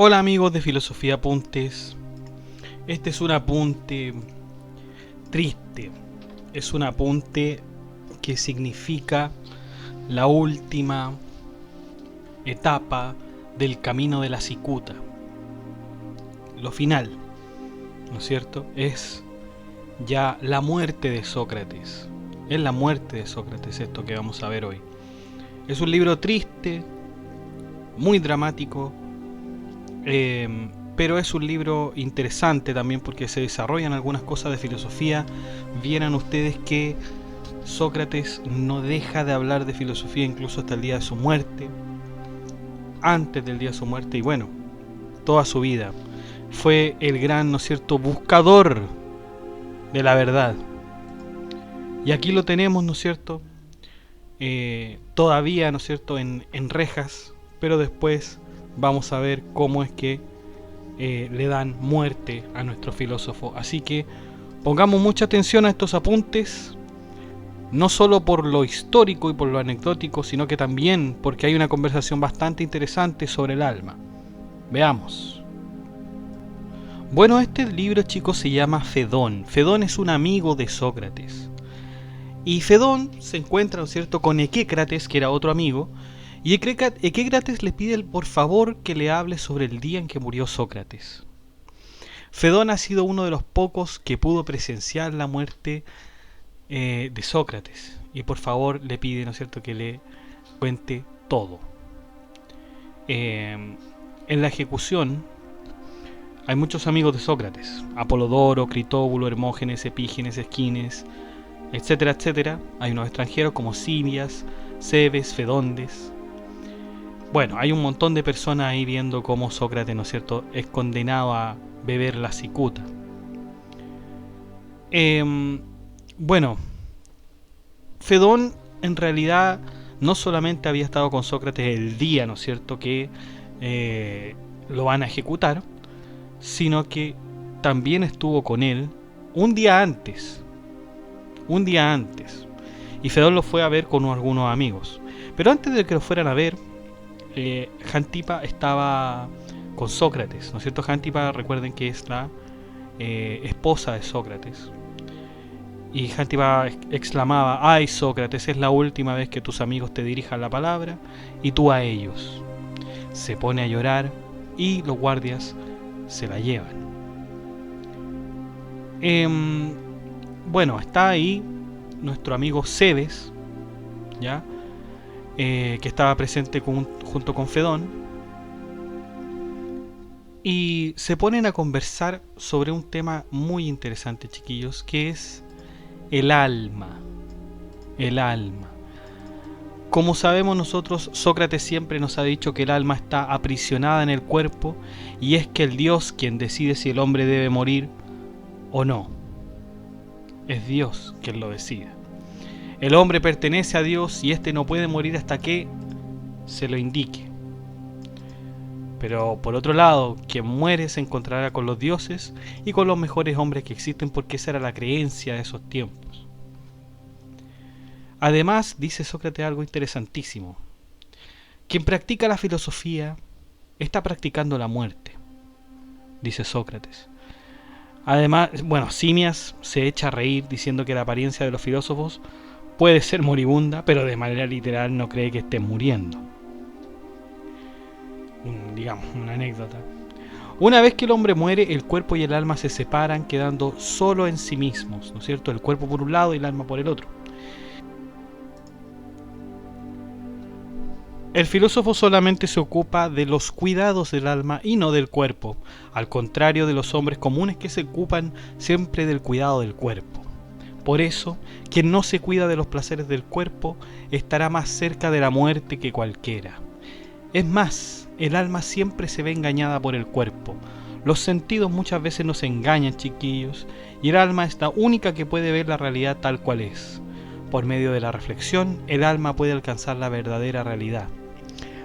Hola amigos de Filosofía Apuntes. Este es un apunte triste. Es un apunte que significa la última etapa del camino de la cicuta. Lo final, ¿no es cierto? Es ya la muerte de Sócrates. Es la muerte de Sócrates esto que vamos a ver hoy. Es un libro triste, muy dramático, pero es un libro interesante también porque se desarrollan algunas cosas de filosofía. Vieran ustedes que Sócrates no deja de hablar de filosofía incluso hasta el día de su muerte, antes del día de su muerte, y bueno, toda su vida. Fue el gran, ¿no es cierto?, buscador de la verdad. Y aquí lo tenemos, ¿no es cierto?, todavía, ¿no es cierto?, en rejas, pero después vamos a ver cómo es que le dan muerte a nuestro filósofo. Así que pongamos mucha atención a estos apuntes, no solo por lo histórico y por lo anecdótico, sino que también porque hay una conversación bastante interesante sobre el alma. Veamos. Bueno, este libro, chicos, se llama Fedón. Fedón es un amigo de Sócrates. Y Fedón se encuentra, ¿no es cierto?, con Equécrates, que era otro amigo, y Equécrates le pide por favor que le hable sobre el día en que murió Sócrates. Fedón ha sido uno de los pocos que pudo presenciar la muerte de Sócrates, y por favor le pide, ¿no es cierto?, que le cuente todo. En la ejecución hay muchos amigos de Sócrates: Apolodoro, Critóbulo, Hermógenes, Epígenes, Esquines, etcétera, etcétera. Hay unos extranjeros como Simias, Cebes, Fedondes. Bueno, hay un montón de personas ahí viendo cómo Sócrates, ¿no es cierto?, es condenado a beber la cicuta. Bueno, Fedón en realidad no solamente había estado con Sócrates el día, ¿no es cierto?, que lo van a ejecutar, sino que también estuvo con él un día antes. Y Fedón lo fue a ver con algunos amigos. Pero antes de que lo fueran a ver, Jántipa estaba con Sócrates, ¿no es cierto? Jántipa, recuerden que es la esposa de Sócrates. Y Jántipa exclamaba: ay, Sócrates, es la última vez que tus amigos te dirijan la palabra y tú a ellos. Se pone a llorar y los guardias se la llevan. Bueno, está ahí nuestro amigo Cebes, ¿ya? Que estaba presente junto con Fedón, y se ponen a conversar sobre un tema muy interesante, chiquillos, que es el alma. El alma. Como sabemos nosotros, Sócrates siempre nos ha dicho que el alma está aprisionada en el cuerpo, y es que el Dios quien decide si el hombre debe morir o no. Es Dios quien lo decide. El hombre pertenece a Dios y éste no puede morir hasta que se lo indique. Pero por otro lado, quien muere se encontrará con los dioses y con los mejores hombres que existen, porque esa era la creencia de esos tiempos. Además, dice Sócrates algo interesantísimo: quien practica la filosofía está practicando la muerte, dice Sócrates. Además, bueno, Simias se echa a reír diciendo que la apariencia de los filósofos puede ser moribunda, pero de manera literal no cree que estén muriendo. Digamos, una anécdota. Una vez que el hombre muere, el cuerpo y el alma se separan, quedando solo en sí mismos, ¿no es cierto? El cuerpo por un lado y el alma por el otro. El filósofo solamente se ocupa de los cuidados del alma y no del cuerpo, al contrario de los hombres comunes que se ocupan siempre del cuidado del cuerpo. Por eso, quien no se cuida de los placeres del cuerpo estará más cerca de la muerte que cualquiera. Es más, el alma siempre se ve engañada por el cuerpo. Los sentidos muchas veces nos engañan, chiquillos, y el alma es la única que puede ver la realidad tal cual es. Por medio de la reflexión, el alma puede alcanzar la verdadera realidad.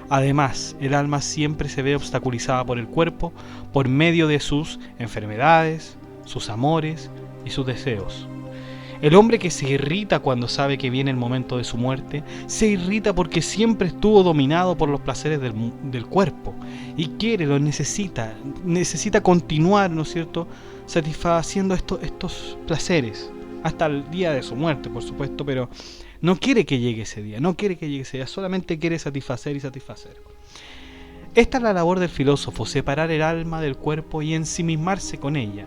Además, el alma siempre se ve obstaculizada por el cuerpo por medio de sus enfermedades, sus amores y sus deseos. El hombre que se irrita cuando sabe que viene el momento de su muerte, se irrita porque siempre estuvo dominado por los placeres del cuerpo y quiere, lo necesita continuar, ¿no es cierto?, satisfaciendo estos placeres hasta el día de su muerte, por supuesto, pero no quiere que llegue ese día, solamente quiere satisfacer y satisfacer. Esta es la labor del filósofo, separar el alma del cuerpo y ensimismarse con ella.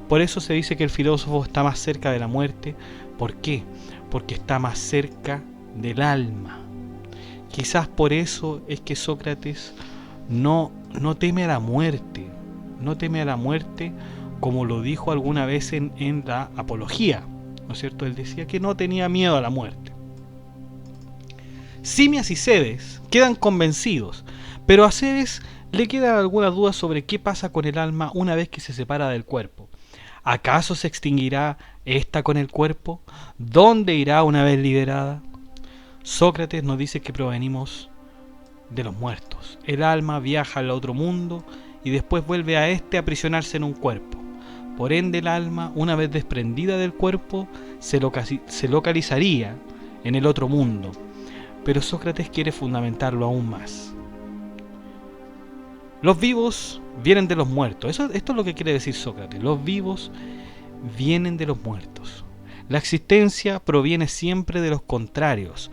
Por eso se dice que el filósofo está más cerca de la muerte. ¿Por qué? Porque está más cerca del alma. Quizás por eso es que Sócrates no teme a la muerte. No teme a la muerte como lo dijo alguna vez en la Apología, ¿no es cierto? Él decía que no tenía miedo a la muerte. Simias y Cebes quedan convencidos, pero a Cebes le quedan algunas dudas sobre qué pasa con el alma una vez que se separa del cuerpo. ¿Acaso se extinguirá esta con el cuerpo? ¿Dónde irá una vez liberada? Sócrates nos dice que provenimos de los muertos. El alma viaja al otro mundo y después vuelve a este a aprisionarse en un cuerpo. Por ende, el alma, una vez desprendida del cuerpo, se localizaría en el otro mundo. Pero Sócrates quiere fundamentarlo aún más. Los vivos vienen de los muertos. Esto es lo que quiere decir Sócrates. Los vivos vienen de los muertos. La existencia proviene siempre de los contrarios.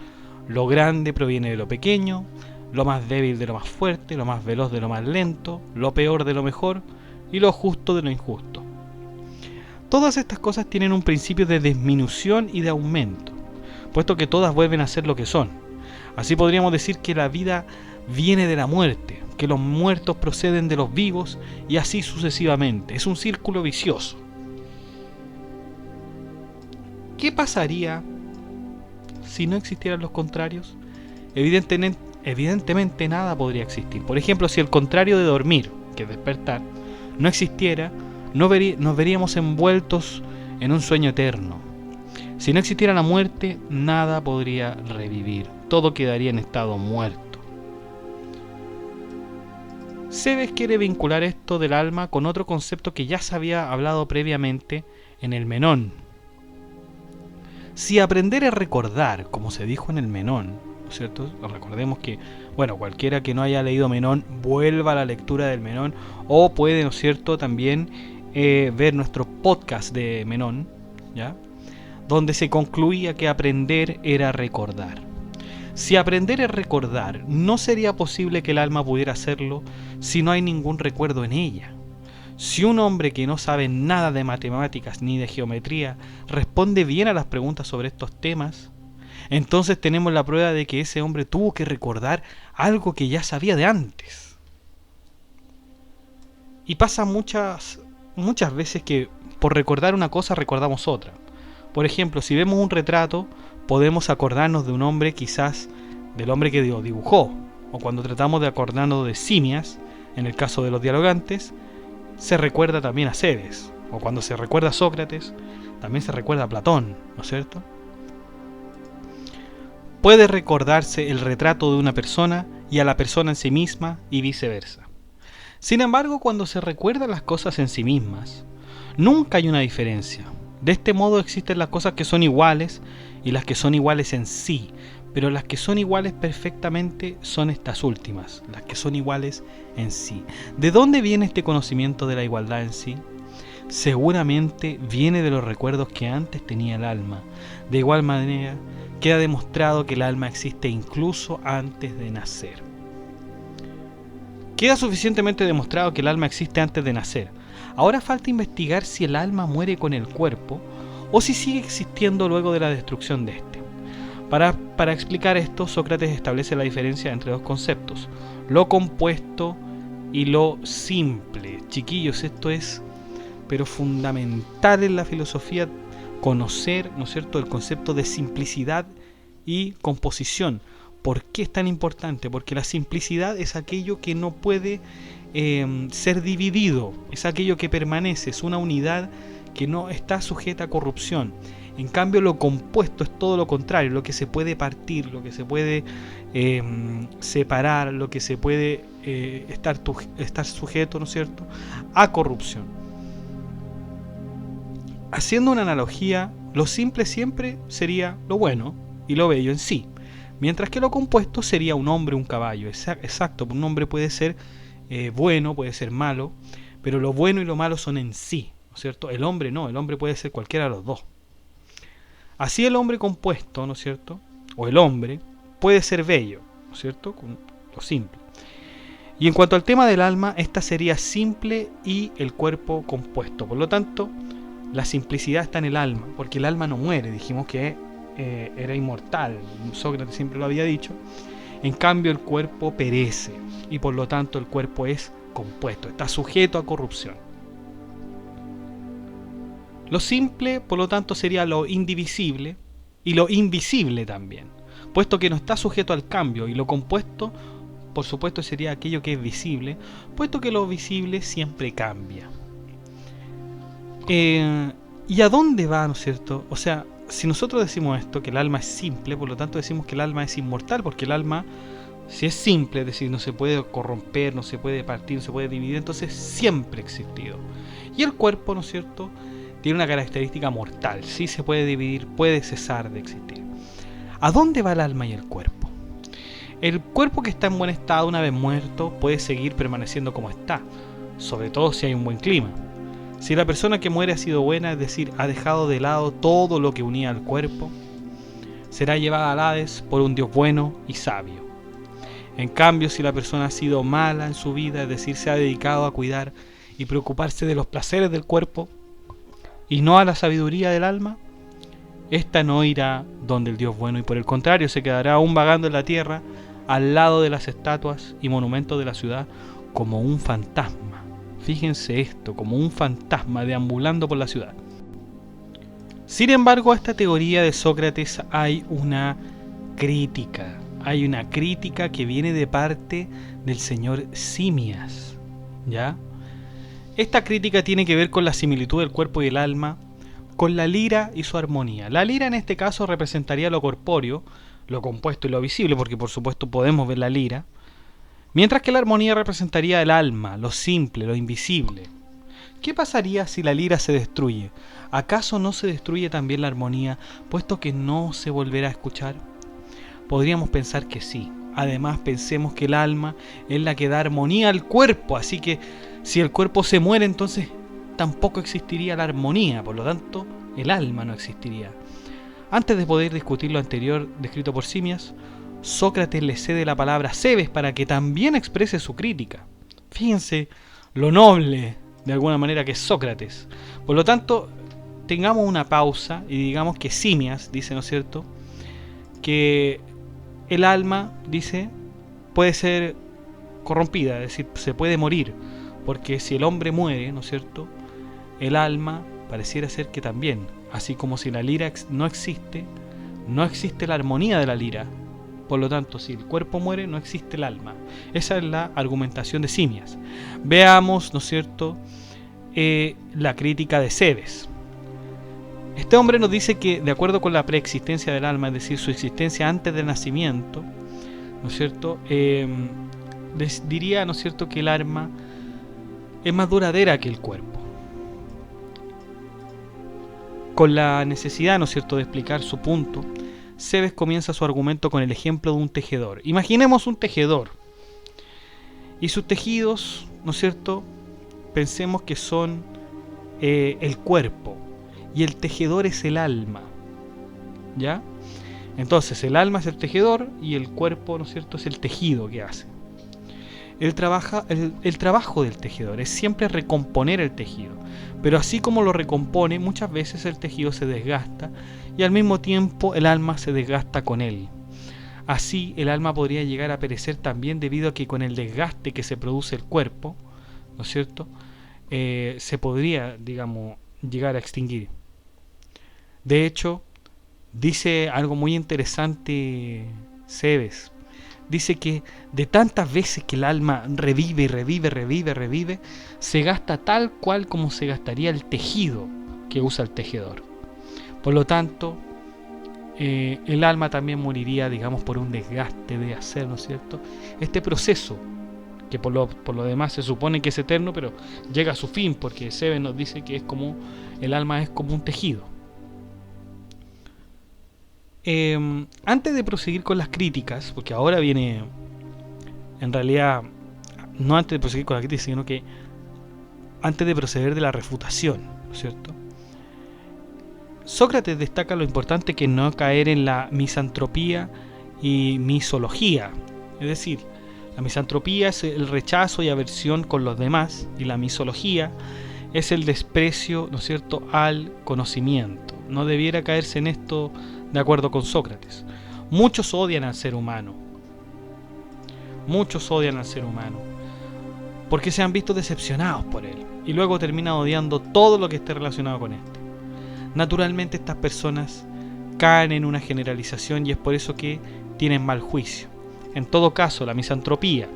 Lo grande proviene de lo pequeño, lo más débil de lo más fuerte, lo más veloz de lo más lento, lo peor de lo mejor y lo justo de lo injusto. Todas estas cosas tienen un principio de disminución y de aumento, puesto que todas vuelven a ser lo que son. Así podríamos decir que la vida viene de la muerte, que los muertos proceden de los vivos y así sucesivamente. Es un círculo vicioso. ¿Qué pasaría si no existieran los contrarios? Evidentemente nada podría existir. Por ejemplo, si el contrario de dormir, que es despertar, no existiera, nos veríamos envueltos en un sueño eterno. Si no existiera la muerte, nada podría revivir. Todo quedaría en estado muerto. Cebes quiere vincular esto del alma con otro concepto que ya se había hablado previamente en el Menón. Si aprender es recordar, como se dijo en el Menón, ¿no es cierto? Recordemos que, cualquiera que no haya leído Menón, vuelva a la lectura del Menón, o puede, ¿no es cierto?, también ver nuestro podcast de Menón, ¿ya?, donde se concluía que aprender era recordar. Si aprender es recordar, no sería posible que el alma pudiera hacerlo si no hay ningún recuerdo en ella. Si un hombre que no sabe nada de matemáticas ni de geometría responde bien a las preguntas sobre estos temas, entonces tenemos la prueba de que ese hombre tuvo que recordar algo que ya sabía de antes. Y pasa muchas veces que por recordar una cosa recordamos otra. Por ejemplo, si vemos un retrato, podemos acordarnos de un hombre, quizás del hombre que dibujó, o cuando tratamos de acordarnos de Simias, en el caso de los dialogantes, se recuerda también a Cebes, o cuando se recuerda a Sócrates, también se recuerda a Platón, ¿no es cierto? Puede recordarse el retrato de una persona y a la persona en sí misma y viceversa. Sin embargo, cuando se recuerdan las cosas en sí mismas, nunca hay una diferencia. De este modo existen las cosas que son iguales y las que son iguales en sí, pero las que son iguales perfectamente son estas últimas, las que son iguales en sí. ¿De dónde viene este conocimiento de la igualdad en sí? Seguramente viene de los recuerdos que antes tenía el alma. De igual manera, queda demostrado que el alma existe incluso antes de nacer. Queda suficientemente demostrado que el alma existe antes de nacer. Ahora falta investigar si el alma muere con el cuerpo o si sigue existiendo luego de la destrucción de este. Para explicar esto, Sócrates establece la diferencia entre dos conceptos: lo compuesto y lo simple. Chiquillos, esto es pero fundamental en la filosofía, conocer, ¿no es cierto?, el concepto de simplicidad y composición. ¿Por qué es tan importante? Porque la simplicidad es aquello que no puede ser dividido, es aquello que permanece, es una unidad que no está sujeta a corrupción. En cambio, lo compuesto es todo lo contrario, lo que se puede partir, lo que se puede separar, lo que se puede estar sujeto, ¿no es cierto?, a corrupción. Haciendo una analogía lo simple siempre sería lo bueno y lo bello en sí, mientras que lo compuesto sería un hombre, un caballo. Exacto, un hombre puede ser bueno, puede ser malo, pero lo bueno y lo malo son en sí, ¿no es cierto? El hombre no, el hombre puede ser cualquiera de los dos. Así el hombre compuesto, ¿no es cierto? O el hombre puede ser bello, ¿no es cierto? Con lo simple. Y en cuanto al tema del alma, esta sería simple y el cuerpo compuesto. Por lo tanto, la simplicidad está en el alma, porque el alma no muere. Dijimos que era inmortal, Sócrates siempre lo había dicho. En cambio, el cuerpo perece y por lo tanto el cuerpo es compuesto, está sujeto a corrupción. Lo simple, por lo tanto, sería lo indivisible y lo invisible también, puesto que no está sujeto al cambio, y lo compuesto, por supuesto, sería aquello que es visible, puesto que lo visible siempre cambia. ¿Y a dónde va, no es cierto? O sea, si nosotros decimos esto, que el alma es simple, por lo tanto decimos que el alma es inmortal, porque el alma, si es simple, es decir, no se puede corromper, no se puede partir, no se puede dividir, entonces siempre ha existido. Y el cuerpo, ¿no es cierto?, tiene una característica mortal, sí se puede dividir, puede cesar de existir. ¿A dónde va el alma y el cuerpo? El cuerpo que está en buen estado una vez muerto puede seguir permaneciendo como está, sobre todo si hay un buen clima. Si la persona que muere ha sido buena, es decir, ha dejado de lado todo lo que unía al cuerpo, será llevada al Hades por un Dios bueno y sabio. En cambio, si la persona ha sido mala en su vida, es decir, se ha dedicado a cuidar y preocuparse de los placeres del cuerpo y no a la sabiduría del alma, ésta no irá donde el Dios bueno y por el contrario se quedará aún vagando en la tierra al lado de las estatuas y monumentos de la ciudad como un fantasma. Fíjense esto, como un fantasma deambulando por la ciudad. Sin embargo, a esta teoría de Sócrates hay una crítica. Hay una crítica que viene de parte del señor Simias, ¿ya? Esta crítica tiene que ver con la similitud del cuerpo y el alma, con la lira y su armonía. La lira en este caso representaría lo corpóreo, lo compuesto y lo visible, porque por supuesto podemos ver la lira, mientras que la armonía representaría el alma, lo simple, lo invisible. ¿Qué pasaría si la lira se destruye? ¿Acaso no se destruye también la armonía, puesto que no se volverá a escuchar? Podríamos pensar que sí. Además, pensemos que el alma es la que da armonía al cuerpo, así que si el cuerpo se muere, entonces tampoco existiría la armonía, por lo tanto, el alma no existiría. Antes de poder discutir lo anterior descrito por Simias, Sócrates le cede la palabra a Cebes para que también exprese su crítica. Fíjense lo noble, de alguna manera, que es Sócrates. Por lo tanto, tengamos una pausa y digamos que Simias dice, ¿no es cierto?, que el alma, dice, puede ser corrompida, es decir, se puede morir, porque si el hombre muere, ¿no es cierto?, el alma pareciera ser que también, así como si la lira no existe, no existe la armonía de la lira. Por lo tanto, si el cuerpo muere, no existe el alma. Esa es la argumentación de Simias. Veamos, ¿no es cierto?, la crítica de Cebes. Este hombre nos dice que, de acuerdo con la preexistencia del alma, es decir, su existencia antes del nacimiento, ¿no es cierto?, diría, ¿no es cierto?, que el alma es más duradera que el cuerpo. Con la necesidad, ¿no es cierto?, de explicar su punto, Cebes comienza su argumento con el ejemplo de un tejedor. Imaginemos un tejedor y sus tejidos, ¿no es cierto?, pensemos que son el cuerpo y el tejedor es el alma, ¿ya? Entonces el alma es el tejedor y el cuerpo, ¿no es cierto?, es el tejido que hace. El trabajo del tejedor es siempre recomponer el tejido, pero así como lo recompone, muchas veces el tejido se desgasta y al mismo tiempo el alma se desgasta con él. Así el alma podría llegar a perecer también debido a que con el desgaste que se produce el cuerpo, ¿no es cierto?, se podría, digamos, llegar a extinguir. De hecho, dice algo muy interesante Cebes. Dice que de tantas veces que el alma revive, se gasta tal cual como se gastaría el tejido que usa el tejedor. Por lo tanto, el alma también moriría, digamos, por un desgaste de hacer, ¿no es cierto?, este proceso, que por lo demás se supone que es eterno, pero llega a su fin, porque Cebes nos dice que es como el alma es como un tejido. Antes de proseguir con las críticas, porque ahora viene, en realidad, no antes de proseguir con las críticas, sino que antes de proceder de la refutación, ¿no es cierto? Sócrates destaca lo importante que es no caer en la misantropía y misología. Es decir, la misantropía es el rechazo y aversión con los demás, y la misología es el desprecio, ¿no es cierto?, al conocimiento. No debiera caerse en esto, de acuerdo con Sócrates. Muchos odian al ser humano. Muchos odian al ser humano porque se han visto decepcionados por él y luego terminan odiando todo lo que esté relacionado con este. Naturalmente estas personas caen en una generalización y es por eso que tienen mal juicio. En todo caso, la misantropía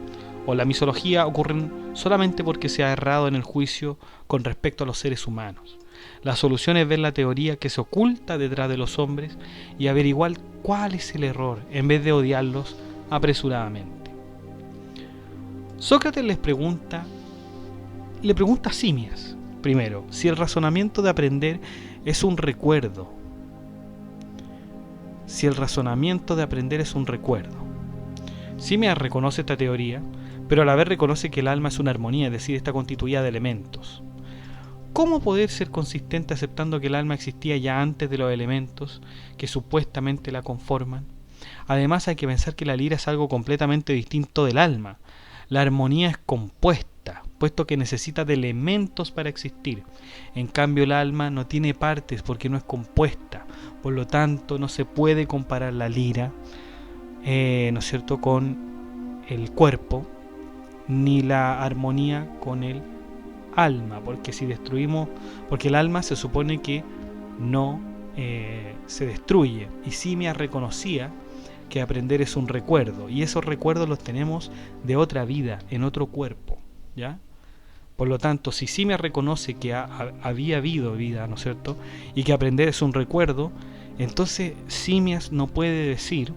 o la misología ocurren solamente porque se ha errado en el juicio con respecto a los seres humanos. La solución es ver la teoría que se oculta detrás de los hombres y averiguar cuál es el error en vez de odiarlos apresuradamente. Sócrates le pregunta a Simias, primero, si el razonamiento de aprender es un recuerdo. Si el razonamiento de aprender es un recuerdo. Simias reconoce esta teoría, pero a la vez reconoce que el alma es una armonía, es decir, está constituida de elementos. ¿Cómo poder ser consistente aceptando que el alma existía ya antes de los elementos que supuestamente la conforman? Además hay que pensar que la lira es algo completamente distinto del alma. La armonía es compuesta, puesto que necesita de elementos para existir. En cambio el alma no tiene partes porque no es compuesta. Por lo tanto no se puede comparar la lira, ¿no es cierto?, con el cuerpo, ni la armonía con el alma, porque si destruimos, porque el alma se supone que no se destruye, y Simias reconocía que aprender es un recuerdo, y esos recuerdos los tenemos de otra vida, en otro cuerpo, ¿ya? Por lo tanto, si Simias reconoce que había habido vida, ¿no es cierto?, y que aprender es un recuerdo, entonces Simias no puede decir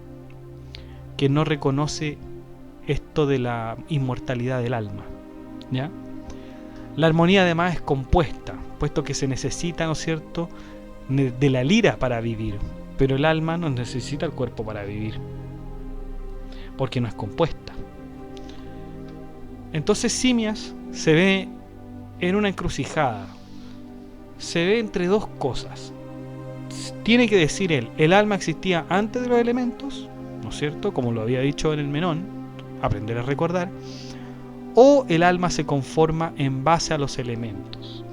que no reconoce esto de la inmortalidad del alma, ¿ya? La armonía además es compuesta, puesto que se necesita, ¿no es cierto?, de la lira para vivir, pero el alma no necesita el cuerpo para vivir, porque no es compuesta. Entonces Simias se ve en una encrucijada, se ve entre dos cosas. Tiene que decir él, el alma existía antes de los elementos, ¿no es cierto?, como lo había dicho en el Menón, aprender a recordar, o el alma se conforma en base a los elementos.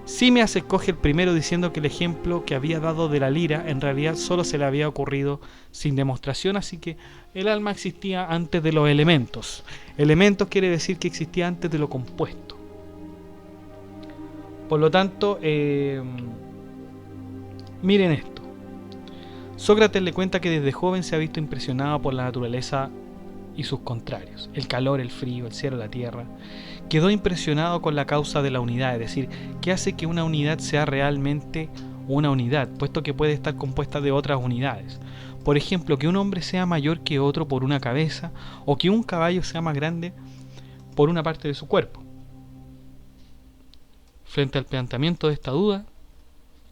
Simias escoge el primero diciendo que el ejemplo que había dado de la lira en realidad solo se le había ocurrido sin demostración, así que el alma existía antes de los elementos. Elementos quiere decir que existía antes de lo compuesto. Por lo tanto, miren esto. Sócrates le cuenta que desde joven se ha visto impresionado por la naturaleza y sus contrarios, el calor, el frío, el cielo, la tierra. Quedó impresionado con la causa de la unidad, es decir, ¿qué hace que una unidad sea realmente una unidad, puesto que puede estar compuesta de otras unidades? Por ejemplo, que un hombre sea mayor que otro por una cabeza, o que un caballo sea más grande por una parte de su cuerpo. Frente al planteamiento de esta duda,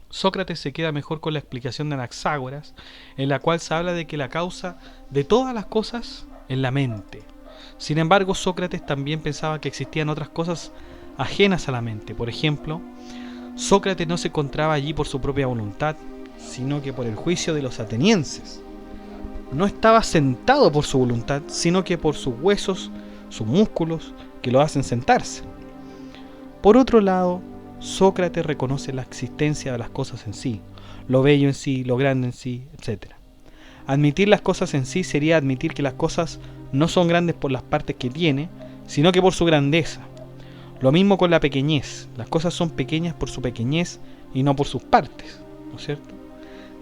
Sócrates se queda mejor con la explicación de Anaxágoras, en la cual se habla de que la causa de todas las cosas es la mente. Sin embargo, Sócrates también pensaba que existían otras cosas ajenas a la mente. Por ejemplo, Sócrates no se encontraba allí por su propia voluntad, sino que por el juicio de los atenienses. No estaba sentado por su voluntad, sino que por sus huesos, sus músculos, que lo hacen sentarse. Por otro lado, Sócrates reconoce la existencia de las cosas en sí, lo bello en sí, lo grande en sí, etc. Admitir las cosas en sí sería admitir que las cosas no son grandes por las partes que tiene, sino que por su grandeza. Lo mismo con la pequeñez. Las cosas son pequeñas por su pequeñez y no por sus partes, ¿no es cierto?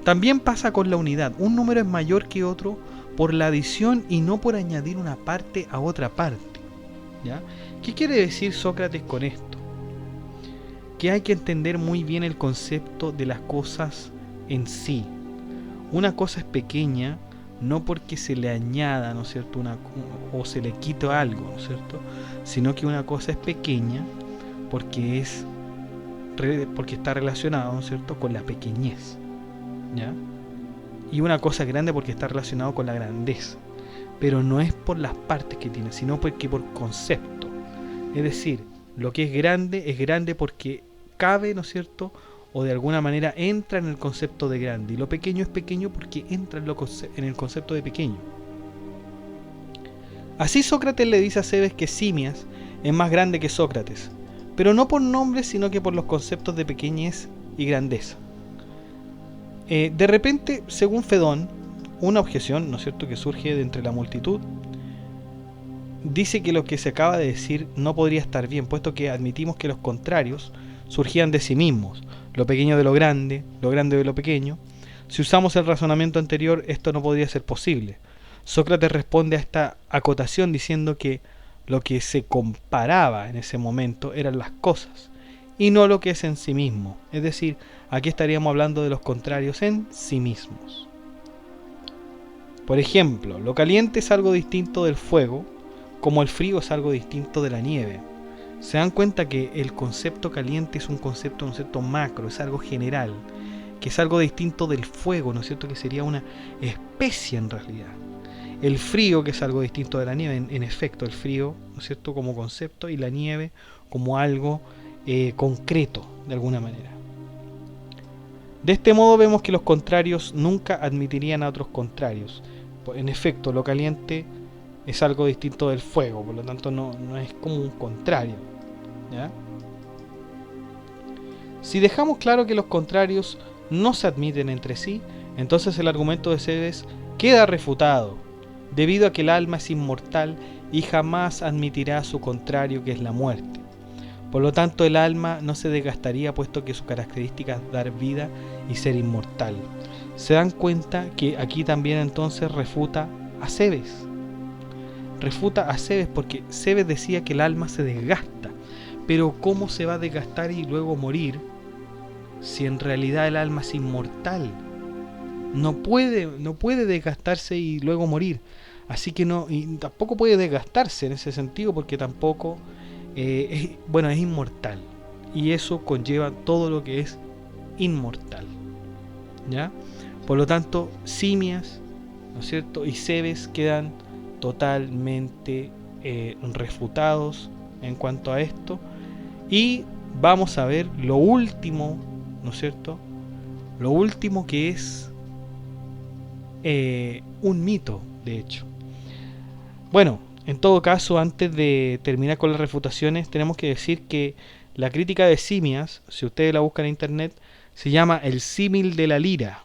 También pasa con la unidad. Un número es mayor que otro por la adición y no por añadir una parte a otra parte, ¿ya? ¿Qué quiere decir Sócrates con esto? Que hay que entender muy bien el concepto de las cosas en sí. Una cosa es pequeña no porque se le añada, ¿no es cierto?, o se le quite algo, ¿no es cierto?, sino que una cosa es pequeña porque está relacionado, ¿no es cierto?, con la pequeñez, ¿ya? Y una cosa es grande porque está relacionado con la grandeza, pero no es por las partes que tiene, sino porque por concepto. Es decir, lo que es grande porque cabe, ¿no es cierto?, o de alguna manera entra en el concepto de grande, y lo pequeño es pequeño porque entra en el concepto de pequeño. Así Sócrates le dice a Cebes que Simias es más grande que Sócrates, pero no por nombre, sino que por los conceptos de pequeñez y grandeza. De repente, según Fedón, una objeción, ¿no es cierto?, que surge de entre la multitud, dice que lo que se acaba de decir no podría estar bien, puesto que admitimos que los contrarios surgían de sí mismos, lo pequeño de lo grande de lo pequeño. Si usamos el razonamiento anterior, esto no podría ser posible. Sócrates responde a esta acotación diciendo que lo que se comparaba en ese momento eran las cosas, y no lo que es en sí mismo. Es decir, aquí estaríamos hablando de los contrarios en sí mismos. Por ejemplo, lo caliente es algo distinto del fuego, como el frío es algo distinto de la nieve. Se dan cuenta que el concepto caliente es un concepto macro, es algo general, que es algo distinto del fuego, ¿no es cierto?, que sería una especie en realidad. El frío, que es algo distinto de la nieve, en efecto, el frío, ¿no es cierto?, como concepto, y la nieve como algo concreto, de alguna manera. De este modo vemos que los contrarios nunca admitirían a otros contrarios. En efecto, lo caliente es algo distinto del fuego, por lo tanto no es como un contrario, ¿ya? Si dejamos claro que los contrarios no se admiten entre sí, entonces el argumento de Cebes queda refutado, debido a que el alma es inmortal y jamás admitirá su contrario, que es la muerte. Por lo tanto, el alma no se desgastaría, puesto que su característica es dar vida y ser inmortal. Se dan cuenta que aquí también entonces refuta a Cebes. Refuta a Cebes porque Cebes decía que el alma se desgasta, pero ¿cómo se va a desgastar y luego morir si en realidad el alma es inmortal? No puede desgastarse y luego morir. Así que no, y tampoco puede desgastarse en ese sentido porque tampoco es inmortal. Y eso conlleva todo lo que es inmortal, ¿ya? Por lo tanto, Simias, ¿no es cierto?, y Cebes quedan totalmente refutados en cuanto a esto. Y vamos a ver lo último, ¿no es cierto?, lo último que es un mito, de hecho. Bueno, en todo caso, antes de terminar con las refutaciones, tenemos que decir que la crítica de Simias, si ustedes la buscan en internet, se llama el símil de la lira.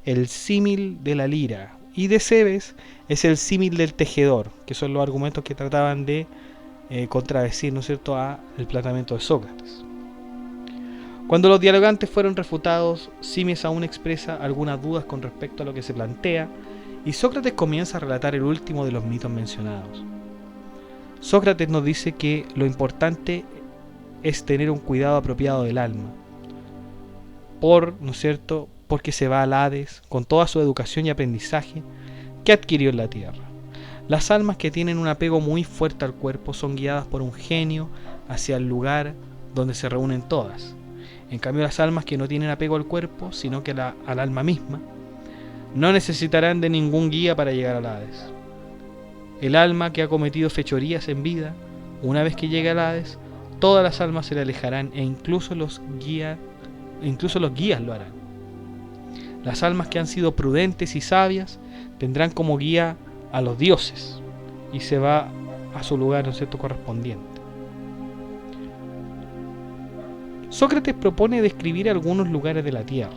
El símil de la lira. Y de Cebes es el símil del tejedor, que son los argumentos que trataban de contradecir, ¿no es cierto?, a el planteamiento de Sócrates. Cuando los dialogantes fueron refutados, Simias aún expresa algunas dudas con respecto a lo que se plantea, y Sócrates comienza a relatar el último de los mitos mencionados. Sócrates nos dice que lo importante es tener un cuidado apropiado del alma, ¿no es cierto?, porque se va al Hades con toda su educación y aprendizaje que adquirió en la tierra. Las almas que tienen un apego muy fuerte al cuerpo son guiadas por un genio hacia el lugar donde se reúnen todas. En cambio, las almas que no tienen apego al cuerpo, sino que al alma misma, no necesitarán de ningún guía para llegar al Hades. El alma que ha cometido fechorías en vida, una vez que llegue al Hades, todas las almas se le alejarán e incluso los guías lo harán. Las almas que han sido prudentes y sabias tendrán como guía a los dioses y se va a su lugar, ¿no es cierto?, correspondiente. Sócrates propone describir algunos lugares de la tierra.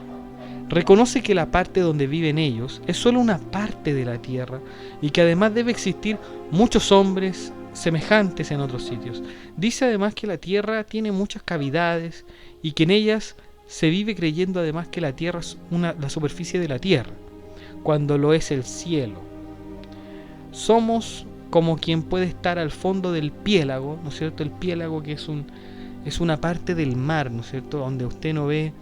Reconoce que la parte donde viven ellos es solo una parte de la tierra y que además debe existir muchos hombres semejantes en otros sitios. Dice además que la tierra tiene muchas cavidades y que en ellas se vive creyendo además que la tierra es la superficie de la tierra, cuando lo es el cielo. Somos como quien puede estar al fondo del piélago, ¿no es cierto? El piélago, que es una parte del mar, ¿no es cierto?, donde usted no ve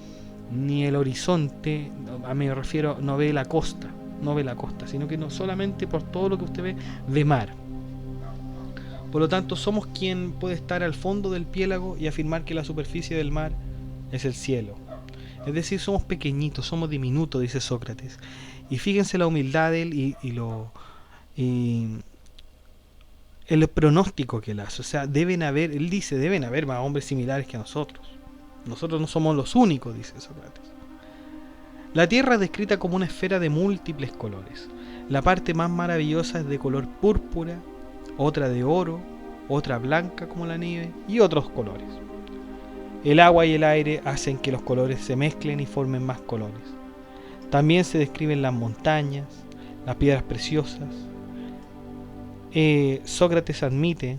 ni el horizonte, me refiero, no ve la costa, sino que no solamente por todo lo que usted ve mar. Por lo tanto, somos quien puede estar al fondo del piélago y afirmar que la superficie del mar es el cielo. Es decir, somos pequeñitos, somos diminutos, dice Sócrates. Y fíjense la humildad de él y el pronóstico que él hace. O sea, él dice, deben haber más hombres similares que nosotros. Nosotros no somos los únicos, dice Sócrates. La Tierra es descrita como una esfera de múltiples colores. La parte más maravillosa es de color púrpura, otra de oro, otra blanca como la nieve y otros colores. El agua y el aire hacen que los colores se mezclen y formen más colores. También se describen las montañas, las piedras preciosas. Sócrates admite,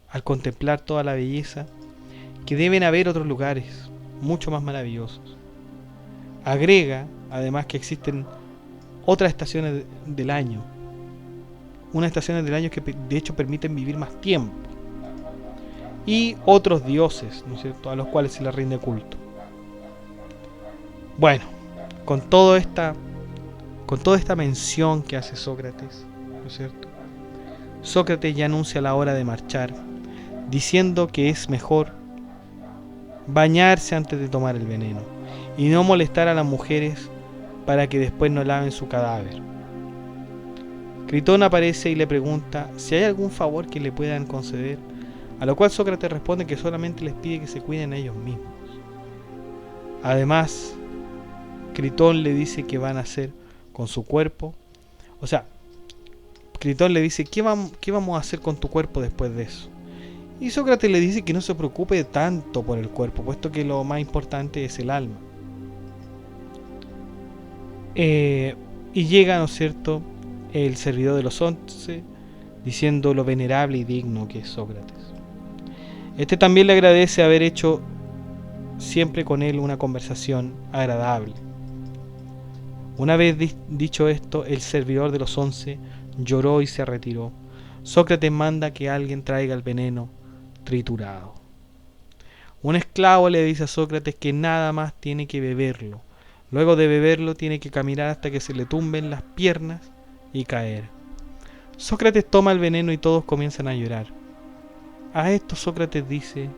al contemplar toda la belleza, que deben haber otros lugares mucho más maravillosos. Agrega, además, que existen otras estaciones del año, unas estaciones del año que de hecho permiten vivir más tiempo, y otros dioses, ¿no es cierto?, a los cuales se les rinde culto. Bueno, con toda esta mención que hace Sócrates, ¿no es cierto?, Sócrates ya anuncia la hora de marchar, diciendo que es mejor bañarse antes de tomar el veneno y no molestar a las mujeres para que después no laven su cadáver. Critón aparece y le pregunta si hay algún favor que le puedan conceder, a lo cual Sócrates responde que solamente les pide que se cuiden a ellos mismos. Además, Critón le dice que van a hacer con su cuerpo. O sea, Critón le dice, ¿qué vamos a hacer con tu cuerpo después de eso? Y Sócrates le dice que no se preocupe tanto por el cuerpo, puesto que lo más importante es el alma. Y llega, ¿no es cierto?, el servidor de los 11, diciendo lo venerable y digno que es Sócrates. Este también le agradece haber hecho siempre con él una conversación agradable. Una vez dicho esto, el servidor de los 11 lloró y se retiró. Sócrates manda que alguien traiga el veneno triturado. Un esclavo le dice a Sócrates que nada más tiene que beberlo. Luego de beberlo tiene que caminar hasta que se le tumben las piernas y caer. Sócrates toma el veneno y todos comienzan a llorar. A esto Sócrates dice: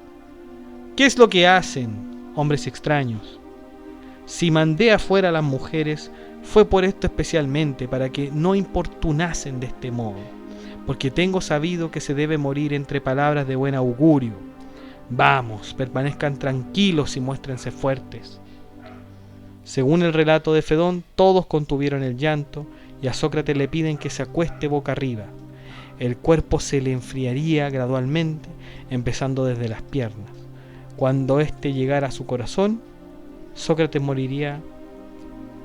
¿qué es lo que hacen, hombres extraños? Si mandé afuera a las mujeres, fue por esto especialmente, para que no importunasen de este modo, porque tengo sabido que se debe morir entre palabras de buen augurio. Vamos, permanezcan tranquilos y muéstrense fuertes. Según el relato de Fedón, todos contuvieron el llanto y a Sócrates le piden que se acueste boca arriba. El cuerpo se le enfriaría gradualmente, empezando desde las piernas. Cuando éste llegara a su corazón, Sócrates moriría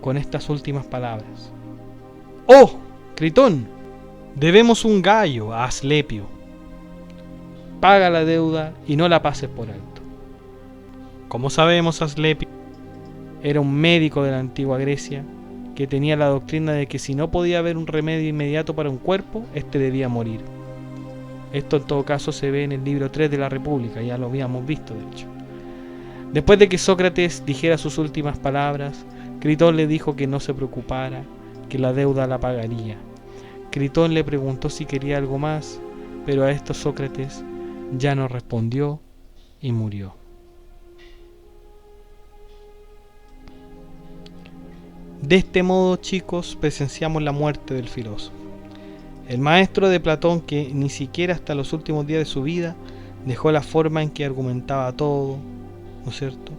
con estas últimas palabras: ¡Oh, Critón! Debemos un gallo a Asclepio. Paga la deuda y no la pases por alto. Como sabemos, Asclepio era un médico de la antigua Grecia que tenía la doctrina de que si no podía haber un remedio inmediato para un cuerpo, éste debía morir. Esto en todo caso se ve en el libro 3 de la República, ya lo habíamos visto de hecho. Después de que Sócrates dijera sus últimas palabras, Critón le dijo que no se preocupara, que la deuda la pagaría. Critón le preguntó si quería algo más, pero a esto Sócrates ya no respondió y murió. De este modo, chicos, presenciamos la muerte del filósofo. El maestro de Platón, que ni siquiera hasta los últimos días de su vida dejó la forma en que argumentaba todo, ¿no es cierto?,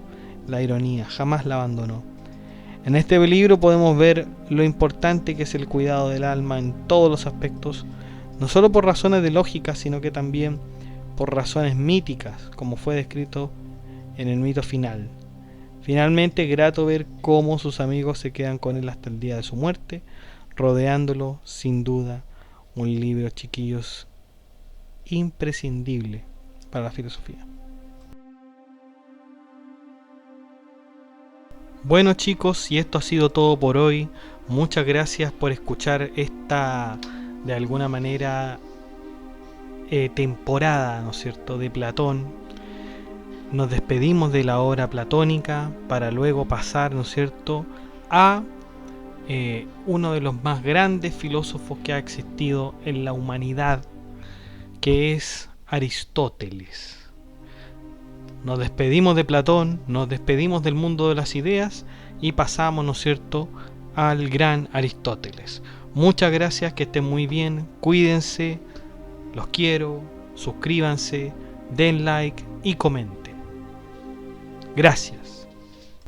la ironía, jamás la abandonó. En este libro podemos ver lo importante que es el cuidado del alma en todos los aspectos, no solo por razones de lógica, sino que también por razones míticas, como fue descrito en el mito final. Finalmente, es grato ver cómo sus amigos se quedan con él hasta el día de su muerte, rodeándolo, sin duda, un libro, chiquillos, imprescindible para la filosofía. Bueno, chicos, y esto ha sido todo por hoy. Muchas gracias por escuchar esta, de alguna manera, temporada, ¿no es cierto?, de Platón. Nos despedimos de la obra platónica para luego pasar, ¿no es cierto?, a uno de los más grandes filósofos que ha existido en la humanidad, que es Aristóteles. nos despedimos de Platón, nos despedimos del mundo de las ideas y pasamos, ¿no es cierto?, al gran Aristóteles. Muchas gracias, que estén muy bien, cuídense, los quiero, suscríbanse, den like y comenten. Gracias.